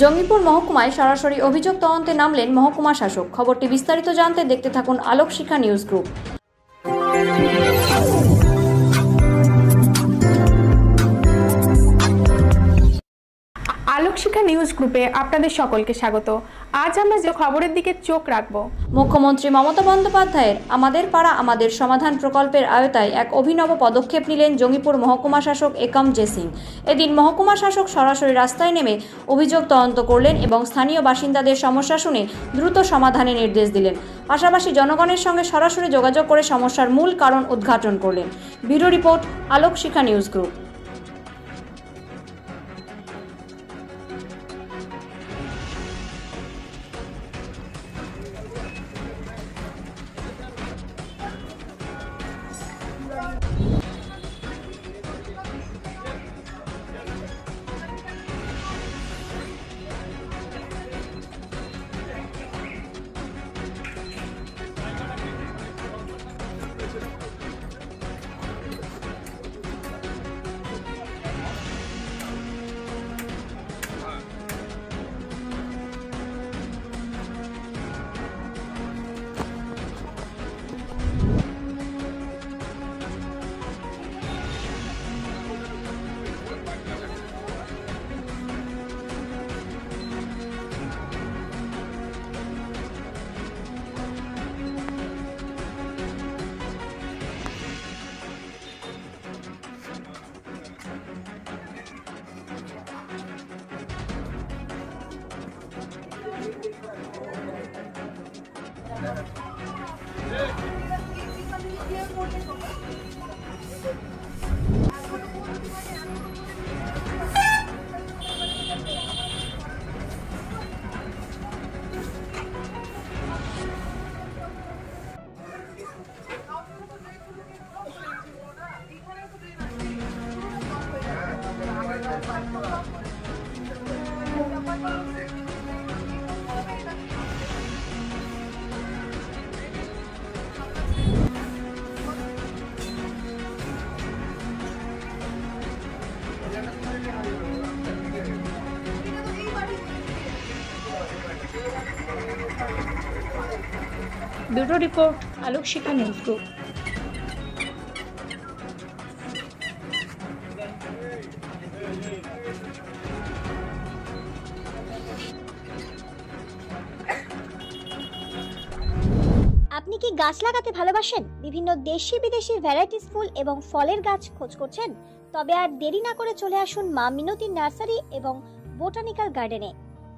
জঙ্গিপুর মহকুমায় সরাসরি অভিযোগ তদন্তে নামলেন মহকুমা শাসক। খবরটি বিস্তারিত জানতে দেখতে থাকুন আলোক শিখা নিউজ গ্রুপ। আলোক শিখা নিউজ গ্রুপে আপনাদের সকলকে স্বাগত। আজ আমরা যে খবরের দিকে চোখ রাখব, মুখ্যমন্ত্রী মমতা বন্দ্যোপাধ্যায়ের আমাদের পাড়া আমাদের সমাধান প্রকল্পের আওতায় এক অভিনব পদক্ষেপ নিলেন জঙ্গিপুর মহকুমা শাসক একম জে সিং। এদিন মহকুমা শাসক সরাসরি রাস্তায় নেমে অভিযোগ তদন্ত করলেন এবং স্থানীয় বাসিন্দাদের সমস্যা শুনে দ্রুত সমাধানের নির্দেশ দিলেন। পাশাপাশি জনগণের সঙ্গে সরাসরি যোগাযোগ করে সমস্যার মূল কারণ উদ্ঘাটন করলেন। ব্যুরো রিপোর্ট, আলোক শিখা নিউজ গ্রুপ। ব্যুরো রিপোর্ট, আলোক শিখা নিউজ গ্রুপ। আপনি কি গাছ লাগাতে ভালোবাসেন? বিভিন্ন দেশি বিদেশি ভ্যারাইটিস ফুল এবং ফলের গাছ খোঁজ করছেন? তবে আর দেরি না করে চলে আসুন মা মিনতি নার্সারি এবং বোটানিক্যাল গার্ডেনে।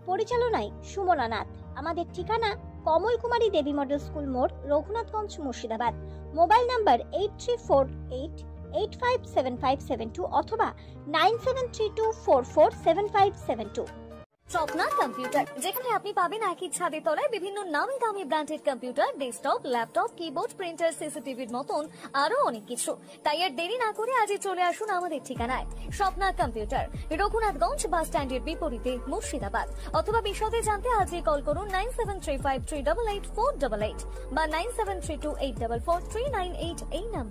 পরিচালনায় সুমনা নাথ। আমাদের ঠিকানা কমল কুমারী দেবী মডেল স্কুল মোড়, রঘুনাথগঞ্জ, মুর্শিদাবাদ। মোবাইল নাম্বার 8348857572 অথবা 9732447572। স্বপ্না কম্পিউটার, যেখানে আপনি পাবেন একই ছাদের তলায় বিভিন্ন নামি দামি branded computer, desktop, laptop, keyboard, printer, সিসিটিভির মতন আরো অনেক কিছু। তাই আর দেরি না করে আজই চলে আসুন আমাদের ঠিকানায়। স্বপ্না কম্পিউটার, রঘুনাথগঞ্জ বাস স্ট্যান্ডের বিপরীতে, মুর্শিদাবাদ। অথবা বিশদে জানতে আজই কল করুন 9735388488 বা 9732844398 এই নাম্বার।